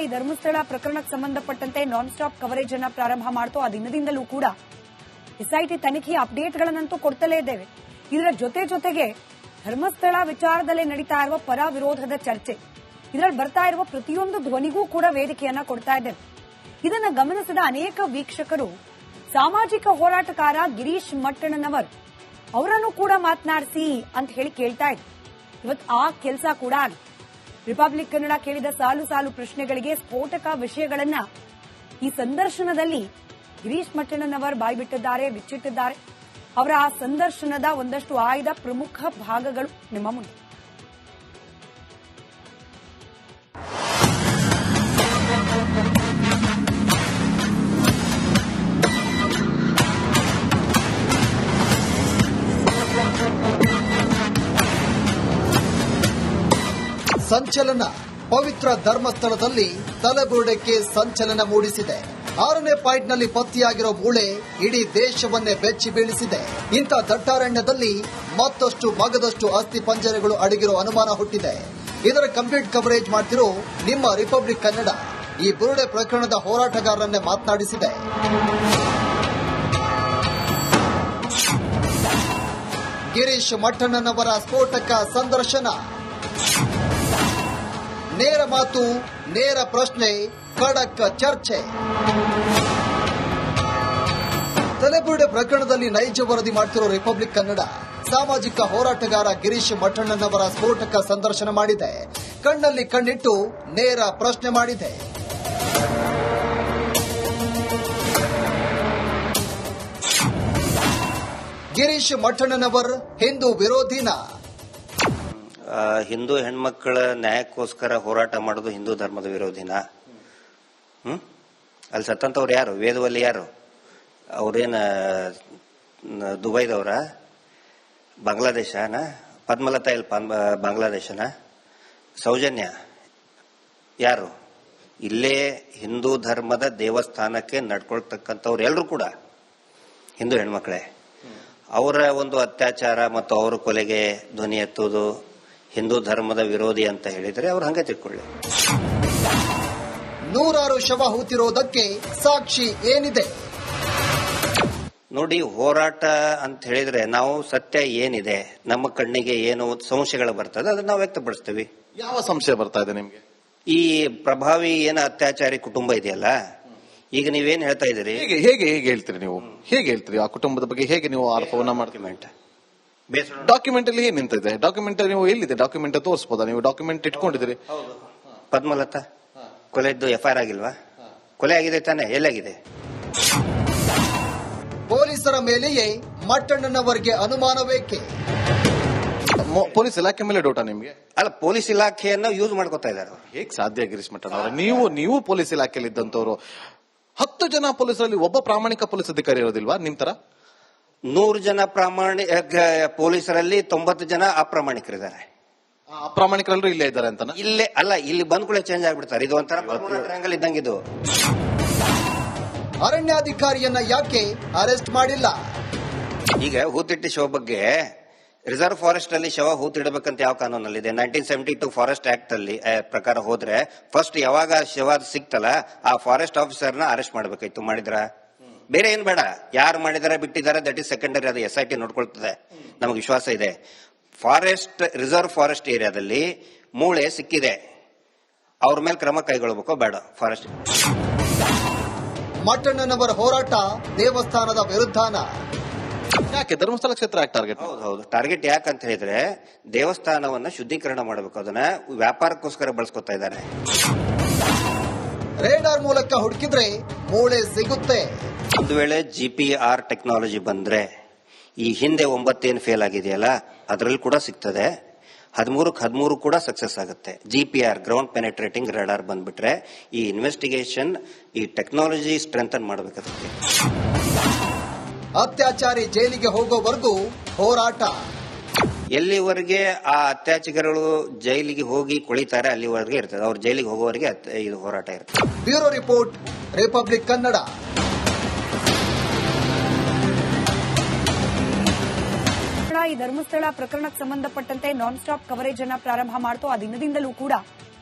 ಈ ಧರ್ಮಸ್ಥಳ ಪ್ರಕರಣಕ್ಕೆ ಸಂಬಂಧಪಟ್ಟಂತೆ ನಾನ್ ಸ್ಟಾಪ್ ಕವರೇಜ್ ಅನ್ನ ಪ್ರಾರಂಭ ಮಾಡ್ತು. ಆ ದಿನದಿಂದಲೂ ಕೂಡ ಎಸ್ಐಟಿ ತನಿಖೆಯ ಅಪ್ಡೇಟ್ಗಳನ್ನಂತೂ ಕೊಡ್ತಲೇ ಇದ್ದೇವೆ. ಇದರ ಜೊತೆಗೆ ಧರ್ಮಸ್ಥಳ ವಿಚಾರದಲ್ಲಿ ನಡೀತಾ ಇರುವ ಪರ ವಿರೋಧದ ಚರ್ಚೆ, ಇದರಲ್ಲಿ ಬರ್ತಾ ಇರುವ ಪ್ರತಿಯೊಂದು ಧ್ವನಿಗೂ ಕೂಡ ವೇದಿಕೆಯನ್ನ ಕೊಡ್ತಾ ಇದ್ದೇವೆ. ಇದನ್ನ ಗಮನಿಸಿದ ಅನೇಕ ವೀಕ್ಷಕರು ಸಾಮಾಜಿಕ ಹೋರಾಟಗಾರ ಗಿರೀಶ್ ಮಟ್ಟಣ್ಣನವರ್ ಅವರನ್ನು ಕೂಡ ಮಾತನಾಡಿಸಿ ಅಂತ ಹೇಳಿ ಕೇಳ್ತಾ ಇದ್ರು. ಇವತ್ತು ಆ ಕೆಲಸ ಕೂಡ ಆಗಿದೆ. ರಿಪಬ್ಲಿಕ್ ಕನ್ನಡ ಕೇಳಿದ ಸಾಲು ಸಾಲು ಪ್ರಶ್ನೆಗಳಿಗೆ ಸ್ಫೋಟಕ ವಿಷಯಗಳನ್ನ ಈ ಸಂದರ್ಶನದಲ್ಲಿ ಗಿರೀಶ್ ಮಟ್ಟಣ್ಣನವರ್ ಬಾಯ್ಬಿಟ್ಟಿದ್ದಾರೆ, ಬಿಚ್ಚಿಟ್ಟಿದ್ದಾರೆ. ಅವರ ಆ ಸಂದರ್ಶನದ ಒಂದಷ್ಟು ಆಯ್ದ ಪ್ರಮುಖ ಭಾಗಗಳು ನಿಮ್ಮ ಮುಂದೆ. ಸಂಚಲನ. ಪವಿತ್ರ ಧರ್ಮಸ್ಥಳದಲ್ಲಿ ತಲೆಬುರುಡೆಗೆ ಸಂಚಲನ ಮೂಡಿಸಿದೆ. 6ನೇ ಪಾಯಿಂಟ್ನಲ್ಲಿ ಪತ್ತೆಯಾಗಿರೋ ಮೂಳೆ ಇಡೀ ದೇಶವನ್ನೇ ಬೆಚ್ಚಿ ಬೀಳಿಸಿದೆ. ಇಂಥ ದಟ್ಟಾರಣ್ಯದಲ್ಲಿ ಮತ್ತಷ್ಟು ಮಗದಷ್ಟು ಅಸ್ಥಿ ಪಂಜರಗಳು ಅಡಗಿರೋ ಅನುಮಾನ ಹುಟ್ಟಿದೆ. ಇದರ ಕಂಪ್ಲೀಟ್ ಕವರೇಜ್ ಮಾಡ್ತಿರೋ ನಿಮ್ಮ ರಿಪಬ್ಲಿಕ್ ಕನ್ನಡ ಈ ಬುರುಡೆ ಪ್ರಕರಣದ ಹೋರಾಟಗಾರರನ್ನೇ ಮಾತನಾಡಿಸಿದೆ. ಗಿರೀಶ್ ಮಟ್ಟಣ್ಣನವರ ಸ್ಫೋಟಕ ಸಂದರ್ಶನ. ನೇರ ಮಾತು, ನೇರ ಪ್ರಶ್ನೆ, ಖಡಕ್ ಚರ್ಚೆ. ತಲೆಬುರುಡೆ ಪ್ರಕರಣದಲ್ಲಿ ನೈಜ ವರದಿ ಮಾಡ್ತಿರೋ ರಿಪಬ್ಲಿಕ್ ಕನ್ನಡ ಸಾಮಾಜಿಕ ಹೋರಾಟಗಾರ ಗಿರೀಶ್ ಮಟ್ಟಣ್ಣನವರ ಸ್ಫೋಟಕ ಸಂದರ್ಶನ ಮಾಡಿದೆ. ಕಣ್ಣಲ್ಲಿ ಕಣ್ಣಿಟ್ಟು ನೇರ ಪ್ರಶ್ನೆ ಮಾಡಿದೆ. ಗಿರೀಶ್ ಮಟ್ಟಣ್ಣನವರ್ ಹಿಂದೂ ವಿರೋಧಿನ? ಹಿಂದೂ ಹೆಣ್ಮಕ್ಕಳ ನ್ಯಾಯಕ್ಕೋಸ್ಕರ ಹೋರಾಟ ಮಾಡೋದು ಹಿಂದೂ ಧರ್ಮದ ವಿರೋಧಿನ? ಅಲ್ಲಿ ಸತ್ತಂತವ್ರು ಯಾರು? ವೇದವಲ್ಲಿ ಯಾರು? ಅವ್ರೇನ ದುಬೈದವ್ರ? ಬಾಂಗ್ಲಾದೇಶನ? ಪದ್ಮಲತಾ ಇಲ್ಲಿ ಬಾಂಗ್ಲಾದೇಶನ? ಸೌಜನ್ಯ ಯಾರು? ಇಲ್ಲೇ ಹಿಂದೂ ಧರ್ಮದ ದೇವಸ್ಥಾನಕ್ಕೆ ನಡ್ಕೊಳ್ತಕ್ಕಂಥವ್ರು ಎಲ್ಲರೂ ಕೂಡ ಹಿಂದೂ ಹೆಣ್ಮಕ್ಳೇ. ಅವರ ಒಂದು ಅತ್ಯಾಚಾರ ಮತ್ತು ಅವರ ಕೊಲೆಗೆ ಧ್ವನಿ ಎತ್ತುವುದು ಹಿಂದೂ ಧರ್ಮದ ವಿರೋಧಿ ಅಂತ ಹೇಳಿದರೆ ಅವ್ರು ಹಂಗೆ ತಿಳ್ಕೊಳ್ಳಿ. ನೂರಾರು ಶವ ಹೂತಿರೋದಕ್ಕೆ ಸಾಕ್ಷಿ ಏನಿದೆ ನೋಡಿ. ಹೋರಾಟ ಅಂತ ಹೇಳಿದ್ರೆ ನಾವು ಸತ್ಯ ಏನಿದೆ, ನಮ್ಮ ಕಣ್ಣಿಗೆ ಏನು ಸಂಶಯಗಳು ಬರ್ತದೆ ಅದನ್ನ ನಾವು ವ್ಯಕ್ತಪಡಿಸ್ತೀವಿ. ಯಾವ ಸಂಶಯ ಬರ್ತಾ ಇದೆ ನಿಮ್ಗೆ? ಈ ಪ್ರಭಾವಿ ಏನು ಅತ್ಯಾಚಾರಿ ಕುಟುಂಬ ಇದೆಯಲ್ಲ, ಈಗ ನೀವೇನ್ ಹೇಳ್ತಾ ಇದ್ದೀರಿ? ಹೇಗೆ ಹೇಳ್ತೀರಿ ನೀವು? ಹೇಗೆ ಹೇಳ್ತೀರಿ ಆ ಕುಟುಂಬದ ಬಗ್ಗೆ? ಹೇಗೆ ನೀವು ಆರೋಪವನ್ನ ಮಾಡ್ತೀವಿ? ಡಾಕ್ಯುಮೆಂಟ್ ಅಲ್ಲಿ ಏನ್ ನಿಂತಿದೆ? ಡಾಕ್ಯುಮೆಂಟ್ ನೀವು ಎಲ್ಲಿದೆ? ಡಾಕ್ಯುಮೆಂಟ್ ತೋರಿಸಬಹುದಾ? ನೀವು ಡಾಕ್ಯುಮೆಂಟ್ ಇಟ್ಕೊಂಡಿದ್ದೀರಿ? ಪದ್ಮಲತಾ ಕೊಲೆದ್ದು FIR ಆಗಿಲ್ವಾ? ಕೊಲೆ ಆಗಿದೆ ತಾನೆ? ಎಲ್ಲಾಗಿದೆ? ಪೊಲೀಸರ ಮೇಲೆಯೇ ಮಟ್ಟಣ್ಣನವರಿಗೆ ಅನುಮಾನವೇಕೆ? ಪೊಲೀಸ್ ಇಲಾಖೆ ಮೇಲೆ ಡೌಟಾ ನಿಮ್ಗೆ? ಅಲ್ಲ, ಪೊಲೀಸ್ ಇಲಾಖೆಯನ್ನ ಯೂಸ್ ಮಾಡ್ಕೋತಾ ಇದ್ದಾರೆ. ಹೇಗ್ ಸಾಧ್ಯ ಗಿರೀಶ್ ಮಟ್ಟಣ್ಣವರ? ನೀವು ಪೊಲೀಸ್ ಇಲಾಖೆಯಲ್ಲಿ ಇದ್ದಂತವ್ರು. 10 ಜನ ಪೊಲೀಸರಲ್ಲಿ ಒಬ್ಬ ಪ್ರಾಮಾಣಿಕ ಪೊಲೀಸ್ ಅಧಿಕಾರಿ ಇರೋದಿಲ್ವಾ ನಿಮ್ ತರ? 100 ಜನ ಪೊಲೀಸರಲ್ಲಿ 90 ಜನ ಅಪ್ರಾಮಾಣಿಕರಿದ್ದಾರೆ. ಅಪ್ರಾಮಾಣಿಕರೆಲ್ಲರೂ ಇಲ್ಲೇ ಇದ್ದಾರೆ ಅಂತ? ಇಲ್ಲೇ ಅಲ್ಲ, ಇಲ್ಲಿ ಬಂದ್ ಕೂಡ ಚೇಂಜ್ ಆಗ್ಬಿಡ್ತಾರೆ. ಇದು ಒಂಥರ ಟ್ರಯಾಂಗಲ್ ಇದ್ದಂಗಿದು. ಅರಣ್ಯಾಧಿಕಾರಿಯನ್ನ ಯಾಕೆ ಅರೆಸ್ಟ್ ಮಾಡಿಲ್ಲ? ಈಗ ಹೂತಿಟ್ಟಿ ಶವ ಬಗ್ಗೆ ರಿಸರ್ವ್ ಫಾರೆಸ್ಟ್ ಅಲ್ಲಿ ಶವ ಹೂತಿಡಬೇಕಂತ ಯಾವ ಕಾನೂನಲ್ಲಿದೆ? 1972 ಫಾರೆಸ್ಟ್ ಆಕ್ಟ್ ಅಲ್ಲಿ ಪ್ರಕಾರ ಹೋದ್ರೆ ಫಸ್ಟ್ ಯಾವಾಗ ಶವ ಸಿಕ್ತಲ್ಲ ಆ ಫಾರೆಸ್ಟ್ ಆಫೀಸರ್ನ ಅರೆಸ್ಟ್ ಮಾಡ್ಬೇಕಾಯ್ತು. ಮಾಡಿದ್ರ? ಬೇರೆ ಏನ್ ಬೇಡ. ಯಾರು ಮಾಡಿದಾರೆ ಬಿಟ್ಟಿದ್ದಾರೆ ದಟ್ ಇಸ್ ಸೆಕೆಂಡರಿ. ಅದು SIT ನೋಡ್ಕೊಳ್ತದೆ. ನಮಗೆ ವಿಶ್ವಾಸ ಇದೆ. ಫಾರೆಸ್ಟ್ ರಿಸರ್ವ್ ಫಾರೆಸ್ಟ್ ಏರಿಯಾದಲ್ಲಿ ಮೂಳೆ ಸಿಕ್ಕಿದೆ, ಅವ್ರ ಮೇಲೆ ಕ್ರಮ ಕೈಗೊಳ್ಳಬೇಕು ಬೇಡ? ಫಾರೆಸ್ಟ್ ಮಟ್ಟಣ್ಣನವರ ಹೋರಾಟ ದೇವಸ್ಥಾನದ ವಿರುದ್ಧನ? ಯಾಕೆ ಧರ್ಮಸ್ಥಳ ಕ್ಷೇತ್ರ ಟಾರ್ಗೆಟ್? ಹೌದು, ಟಾರ್ಗೆಟ್ ಯಾಕಂತ ಹೇಳಿದ್ರೆ ದೇವಸ್ಥಾನವನ್ನ ಶುದ್ಧೀಕರಣ ಮಾಡಬೇಕು. ಅದನ್ನ ವ್ಯಾಪಾರಕ್ಕೋಸ್ಕರ ಬಳಸ್ಕೊತಾ ಇದ್ದಾರೆ. ರೇಡಾರ್ ಮೂಲಕ ಹುಡುಕಿದ್ರೆ ಮೂಳೆ ಸಿಗುತ್ತೆ. ಒಂದು ವೇಳೆ GPR ಟೆಕ್ನಾಲಜಿ ಬಂದ್ರೆ ಈ ಹಿಂದೆ 9 ಏನು ಫೇಲ್ ಆಗಿದೆಯಲ್ಲ ಅದರಲ್ಲಿ ಕೂಡ ಸಿಗ್ತದೆ. 13 ಕೂಡ ಸಕ್ಸಸ್ ಆಗುತ್ತೆ. GPR ಗ್ರೌಂಡ್ ಪೆನೆಟ್ರೇಟಿಂಗ್ ರೇಡಾರ್ ಬಂದ್ಬಿಟ್ರೆ ಈ ಇನ್ವೆಸ್ಟಿಗೇಷನ್ ಈ ಟೆಕ್ನಾಲಜಿ ಸ್ಟ್ರೆಂಥನ್ ಮಾಡಬೇಕಾಗುತ್ತೆ. ಅತ್ಯಾಚಾರಿ ಜೈಲಿಗೆ ಹೋಗೋವರೆಗೂ ಹೋರಾಟ. ಎಲ್ಲಿವರೆಗೆ ಆ ಅತ್ಯಾಚಾರಿಗಳು ಜೈಲಿಗೆ ಹೋಗಿ ಕುಳಿತಾರೆ ಅಲ್ಲಿವರೆಗೆ ಇರ್ತದೆ. ಅವ್ರು ಜೈಲಿಗೆ ಹೋಗೋವರೆಗೆ ಇದು ಹೋರಾಟ ಇರ್ತದೆ. Bureau report, republic Kannada. ಈ ಧರ್ಮಸ್ಥಳ ಪ್ರಕರಣಕ್ಕೆ ಸಂಬಂಧಪಟ್ಟಂತೆ ನಾನ್ ಸ್ಟಾಪ್ ಕವರೇಜ್ ಅನ್ನ ಪ್ರಾರಂಭ ಮಾಡ್ತು. ಆ ದಿನದಿಂದಲೂ ಕೂಡ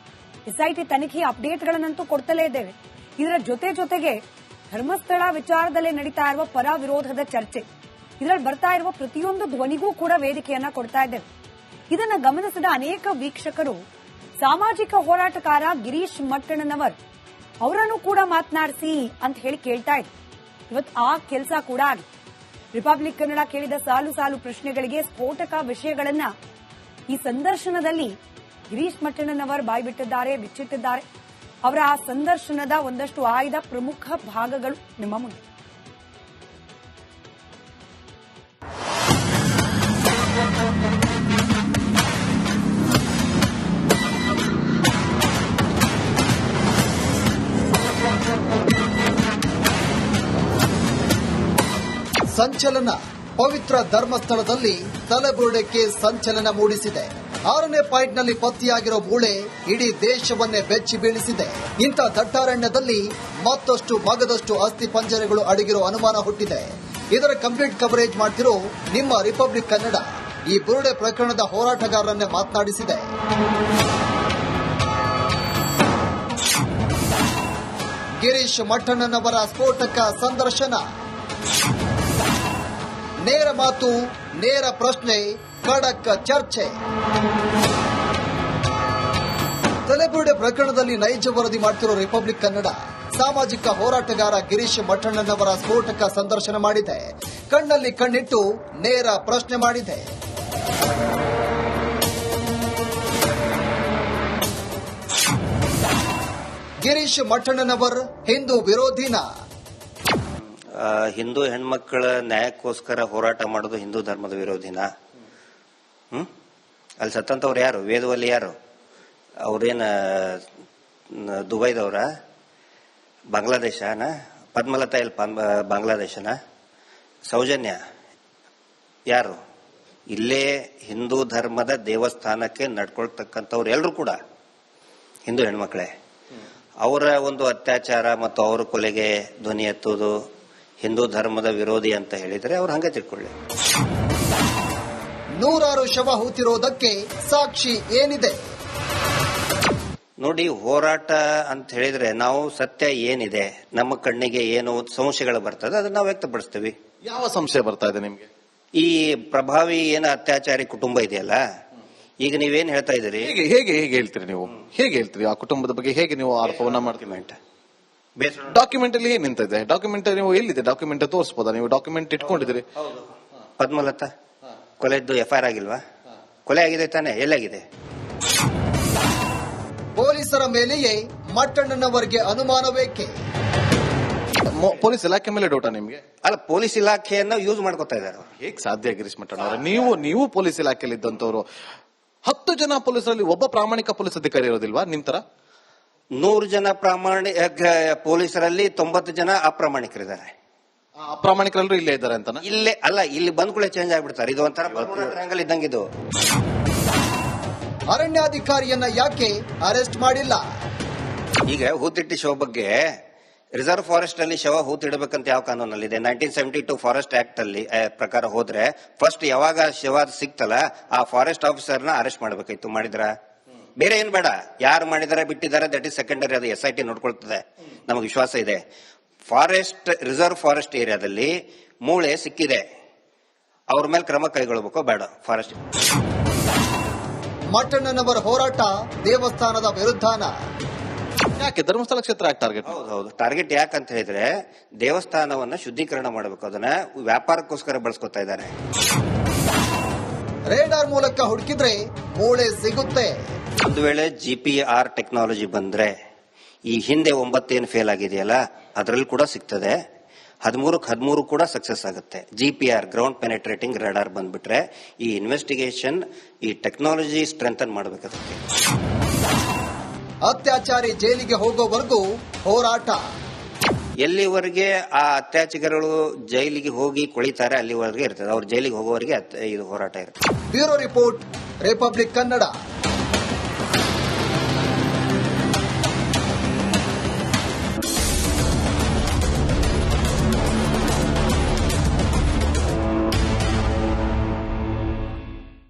ಎಸ್ಐಟಿ ತನಿಖೆಯ ಅಪ್ಡೇಟ್ಗಳನ್ನಂತೂ ಕೊಡ್ತಲೇ ಇದ್ದೇವೆ. ಇದರ ಜೊತೆಗೆ ಧರ್ಮಸ್ಥಳ ವಿಚಾರದಲ್ಲಿ ನಡೀತಾ ಇರುವ ಪರ ವಿರೋಧದ ಚರ್ಚೆ, ಇದರಲ್ಲಿ ಬರ್ತಾ ಇರುವ ಪ್ರತಿಯೊಂದು ಧ್ವನಿಗೂ ಕೂಡ ವೇದಿಕೆಯನ್ನ ಕೊಡ್ತಾ ಇದ್ದೇವೆ. ಇದನ್ನ ಗಮನಿಸಿದ ಅನೇಕ ವೀಕ್ಷಕರು ಸಾಮಾಜಿಕ ಹೋರಾಟಗಾರ ಗಿರೀಶ್ ಮಟ್ಟಣ್ಣನವರ್ ಅವರನ್ನು ಕೂಡ ಮಾತನಾಡಿಸಿ ಅಂತ ಹೇಳಿ ಕೇಳ್ತಾ ಇದ್ರು. ಇವತ್ತು ಆ ಕೆಲಸ ಕೂಡ ಆಗಿದೆ. ರಿಪಬ್ಲಿಕ್ ಕನ್ನಡ ಕೇಳಿದ ಸಾಲು ಪ್ರಶ್ನೆಗಳಿಗೆ ಸ್ಫೋಟಕ ವಿಷಯಗಳನ್ನ ಈ ಸಂದರ್ಶನದಲ್ಲಿ ಗಿರೀಶ್ ಮಟ್ಟಣ್ಣನವರ್ ಬಾಯ್ಬಿಟ್ಟಿದ್ದಾರೆ, ಬಿಚ್ಚಿಟ್ಟಿದ್ದಾರೆ. ಅವರ ಆ ಸಂದರ್ಶನದ ಒಂದಷ್ಟು ಆಯ್ದ ಪ್ರಮುಖ ಭಾಗಗಳು ನಿಮ್ಮ ಮುಂದೆ. ಸಂಚಲನ. ಪವಿತ್ರ ಧರ್ಮಸ್ಥಳದಲ್ಲಿ ತಲೆಬುರುಡೆಗೆ ಸಂಚಲನ ಮೂಡಿಸಿದೆ. 6ನೇ ಪಾಯಿಂಟ್ನಲ್ಲಿ ಪತ್ತೆಯಾಗಿರೋ ಮೂಳೆ ಇಡೀ ದೇಶವನ್ನೇ ಬೆಚ್ಚಿ ಬೀಳಿಸಿದೆ. ಇಂಥ ದಟ್ಟಾರಣ್ಯದಲ್ಲಿ ಮತ್ತಷ್ಟು ಮಗದಷ್ಟು ಅಸ್ಥಿ ಪಂಜರಗಳು ಅಡಗಿರೋ ಅನುಮಾನ ಹುಟ್ಟಿದೆ. ಇದರ ಕಂಪ್ಲೀಟ್ ಕವರೇಜ್ ಮಾಡ್ತಿರೋ ನಿಮ್ಮ ರಿಪಬ್ಲಿಕ್ ಕನ್ನಡ ಈ ಬುರುಡೆ ಪ್ರಕರಣದ ಹೋರಾಟಗಾರರನ್ನೇ ಮಾತನಾಡಿಸಿದೆ. ಗಿರೀಶ್ ಮಟ್ಟಣ್ಣನವರ ಸ್ಫೋಟಕ ಸಂದರ್ಶನ. ನೇರ ಮಾತು, ನೇರ ಪ್ರಶ್ನೆ, ಖಡಕ್ ಚರ್ಚೆ. ತಲೆಬುರುಡೆ ಪ್ರಕರಣದಲ್ಲಿ ನೈಜ ವರದಿ ಮಾಡ್ತಿರೋ ರಿಪಬ್ಲಿಕ್ ಕನ್ನಡ ಸಾಮಾಜಿಕ ಹೋರಾಟಗಾರ ಗಿರೀಶ್ ಮಟ್ಟಣ್ಣನವರ ಸ್ಫೋಟಕ ಸಂದರ್ಶನ ಮಾಡಿದೆ. ಕಣ್ಣಲ್ಲಿ ಕಣ್ಣಿಟ್ಟು ನೇರ ಪ್ರಶ್ನೆ ಮಾಡಿದೆ. ಗಿರೀಶ್ ಮಟ್ಟಣ್ಣನವರ್ ಹಿಂದೂ ವಿರೋಧಿನ? ಹಿಂದೂ ಹೆಣ್ಮಕ್ಕಳ ನ್ಯಾಯಕ್ಕೋಸ್ಕರ ಹೋರಾಟ ಮಾಡೋದು ಹಿಂದೂ ಧರ್ಮದ ವಿರೋಧಿನ? ಅಲ್ಲಿ ಸತ್ತಂತವ್ರು ಯಾರು? ವೇದವಲ್ಲಿ ಯಾರು? ಅವ್ರೇನ ದುಬೈದವ್ರ? ಬಾಂಗ್ಲಾದೇಶನ? ಪದ್ಮಲತಾ ಇಲ್ಲಿ ಬಾಂಗ್ಲಾದೇಶನ? ಸೌಜನ್ಯ ಯಾರು? ಇಲ್ಲೇ ಹಿಂದೂ ಧರ್ಮದ ದೇವಸ್ಥಾನಕ್ಕೆ ನಡ್ಕೊಳ್ತಕ್ಕಂಥವ್ರು ಎಲ್ಲರೂ ಕೂಡ ಹಿಂದೂ ಹೆಣ್ಮಕ್ಳೇ. ಅವರ ಒಂದು ಅತ್ಯಾಚಾರ ಮತ್ತು ಅವರ ಕೊಲೆಗೆ ಧ್ವನಿ ಎತ್ತುವುದು ಹಿಂದೂ ಧರ್ಮದ ವಿರೋಧಿ ಅಂತ ಹೇಳಿದ್ರೆ ಅವ್ರು ಹಂಗೆ ತಿಳ್ಕೊಳ್ಳಿ. ನೂರಾರು ಶವ ಹೂತಿರೋದಕ್ಕೆ ಸಾಕ್ಷಿ ಏನಿದೆ? ನೋಡಿ, ಹೋರಾಟ ಅಂತ ಹೇಳಿದ್ರೆ ನಾವು ಸತ್ಯ ಏನಿದೆ, ನಮ್ಮ ಕಣ್ಣಿಗೆ ಏನು ಸಂಶಯಗಳು ಬರ್ತದೆ ಅದನ್ನ ನಾವು ವ್ಯಕ್ತಪಡಿಸ್ತೀವಿ. ಯಾವ ಸಂಶಯ ಬರ್ತಾ ಇದೆ ನಿಮ್ಗೆ? ಈ ಪ್ರಭಾವಿ ಏನು ಅತ್ಯಾಚಾರಿ ಕುಟುಂಬ ಇದೆಯಲ್ಲ, ಈಗ ನೀವೇನ್ ಹೇಳ್ತಾ ಇದ್ದೀರಿ? ಹೇಗೆ ಹೇಳ್ತೀರಿ ನೀವು? ಹೇಗೆ ಹೇಳ್ತೀರಿ ಆ ಕುಟುಂಬದ ಬಗ್ಗೆ? ಹೇಗೆ ನೀವು ಆರೋಪವನ್ನ ಮಾಡ್ತೀವಿ? ಡಾಕ್ಯುಮೆಂಟ್ ಅಲ್ಲಿ ಏನ್ ನಿಂತಿದೆ? ಡಾಕ್ಯುಮೆಂಟ್ ನೀವು ಎಲ್ಲಿದೆ? ಡಾಕ್ಯುಮೆಂಟ್ ತೋರಿಸಬಹುದಾ? ನೀವು ಡಾಕ್ಯುಮೆಂಟ್ ಇಟ್ಕೊಂಡಿದ್ದೀರಿ. ಪದ್ಮಲತಾ ಕೊಲೆದ್ದು FIR ಆಗಿಲ್ವಾ? ಕೊಲೆ ಆಗಿದೆ ತಾನೆ? ಎಲ್ಲಾಗಿದೆ? ಪೊಲೀಸರ ಮೇಲೆಯೇ ಮಟ್ಟಣ್ಣನವರಿಗೆ ಅನುಮಾನವೇಕೆ? ಪೊಲೀಸ್ ಇಲಾಖೆ ಮೇಲೆ ಡೌಟಾ ನಿಮ್ಗೆ? ಅಲ್ಲ, ಪೊಲೀಸ್ ಇಲಾಖೆಯನ್ನ ಯೂಸ್ ಮಾಡ್ಕೊತಾ ಇದ್ದಾರೆ. ಹೇಗ್ ಸಾಧ್ಯ ಗಿರೀಶ್ ಮಟ್ಟಣ್ಣವರ? ನೀವು ಪೊಲೀಸ್ ಇಲಾಖೆಯಲ್ಲಿ ಇದ್ದಂತವ್ರು. 10 ಜನ ಪೊಲೀಸರಲ್ಲಿ ಒಬ್ಬ ಪ್ರಾಮಾಣಿಕ ಪೊಲೀಸ್ ಅಧಿಕಾರಿ ಇರೋದಿಲ್ವಾ ನಿಮ್ ತರ? 100 ಜನ ಪೊಲೀಸರಲ್ಲಿ 90 ಜನ ಅಪ್ರಾಮಾಣಿಕರಿದ್ದಾರೆ. ಅಪ್ರಾಮಾಣಿಕರೆಲ್ಲರೂ ಇಲ್ಲೇ ಇದ್ದಾರೆ ಅಂತ? ಇಲ್ಲೇ ಅಲ್ಲ, ಇಲ್ಲಿ ಬಂದ್ ಕೂಡ ಚೇಂಜ್ ಆಗ್ಬಿಡ್ತಾರೆ. ಇದು ಒಂಥರ ಟ್ರಯಾಂಗಲ್ ಇದ್ದಂಗಿದು. ಅರಣ್ಯಾಧಿಕಾರಿಯನ್ನ ಯಾಕೆ ಅರೆಸ್ಟ್ ಮಾಡಿಲ್ಲ? ಈಗ ಹೂತಿಟ್ಟಿ ಶವ ಬಗ್ಗೆ ರಿಸರ್ವ್ ಫಾರೆಸ್ಟ್ ಅಲ್ಲಿ ಶವ ಹೂತಿಡಬೇಕಂತ ಯಾವ ಕಾನೂನಲ್ಲಿದೆ? 1972 ಫಾರೆಸ್ಟ್ ಆಕ್ಟ್ ಅಲ್ಲಿ ಪ್ರಕಾರ ಹೋದ್ರೆ ಫಸ್ಟ್ ಯಾವಾಗ ಶವ ಸಿಕ್ತಲ್ಲ ಆ ಫಾರೆಸ್ಟ್ ಆಫೀಸರ್ನ ಅರೆಸ್ಟ್ ಮಾಡಬೇಕಾಯ್ತು. ಮಾಡಿದ್ರ? ಬೇರೆ ಏನ್ ಬೇಡ. ಯಾರು ಮಾಡಿದಾರೆ ಬಿಟ್ಟಿದ್ದಾರೆ ದಟ್ ಇಸ್ ಸೆಕೆಂಡರಿ. ಅದು SIT ನೋಡ್ಕೊಳ್ತದೆ. ನಮಗೆ ವಿಶ್ವಾಸ ಇದೆ. ರಿಸರ್ವ್ ಫಾರೆಸ್ಟ್ ಏರಿಯಾದಲ್ಲಿ ಮೂಳೆ ಸಿಕ್ಕಿದೆ, ಅವ್ರ ಮೇಲೆ ಕ್ರಮ ಕೈಗೊಳ್ಳಬೇಕು ಬೇಡ? ಫಾರೆಸ್ಟ್ ಮಟ್ಟಣ್ಣನವರ ಹೋರಾಟ ದೇವಸ್ಥಾನದ ವಿರುದ್ಧನ? ಯಾಕೆ ಧರ್ಮಸ್ಥಳ ಕ್ಷೇತ್ರ ಟಾರ್ಗೆಟ್? ಹೌದು, ಟಾರ್ಗೆಟ್ ಯಾಕಂತ ಹೇಳಿದ್ರೆ ದೇವಸ್ಥಾನವನ್ನ ಶುದ್ಧೀಕರಣ ಮಾಡಬೇಕು. ಅದನ್ನ ವ್ಯಾಪಾರಕ್ಕೋಸ್ಕರ ಬಳಸ್ಕೊತಾ ಇದ್ದಾರೆ. ರೇಡಾರ್ ಮೂಲಕ ಹುಡುಕಿದ್ರೆ ಮೂಳೆ ಸಿಗುತ್ತೆ. ಒಂದು ವೇಳೆ GPR ಟೆಕ್ನಾಲಜಿ ಬಂದ್ರೆ ಈ ಹಿಂದೆ 9 ಏನು ಫೇಲ್ ಆಗಿದೆಯಲ್ಲ ಅದರಲ್ಲಿ ಕೂಡ ಸಿಗ್ತದೆ. 13 ಕೂಡ ಸಕ್ಸಸ್ ಆಗುತ್ತೆ. GPR ಗ್ರೌಂಡ್ ಪೆನೆಟ್ರೇಟಿಂಗ್ ರೇಡಾರ್ ಬಂದ್ಬಿಟ್ರೆ ಈ ಇನ್ವೆಸ್ಟಿಗೇಷನ್, ಈ ಟೆಕ್ನಾಲಜಿ ಸ್ಟ್ರೆಂಥನ್ ಮಾಡಬೇಕಾಗುತ್ತೆ. ಅತ್ಯಾಚಾರಿ ಜೈಲಿಗೆ ಹೋಗೋವರೆಗೂ ಹೋರಾಟ. ಎಲ್ಲಿವರೆಗೆ ಆ ಅತ್ಯಾಚಾರಿಗಳು ಜೈಲಿಗೆ ಹೋಗಿ ಕೊಳಿತಾರೆ ಅಲ್ಲಿವರೆಗೆ ಇರ್ತದೆ. ಅವ್ರು ಜೈಲಿಗೆ ಹೋಗೋವರೆಗೆ ಇದು ಹೋರಾಟ ಇರುತ್ತೆ. Bureau report, republic Kannada.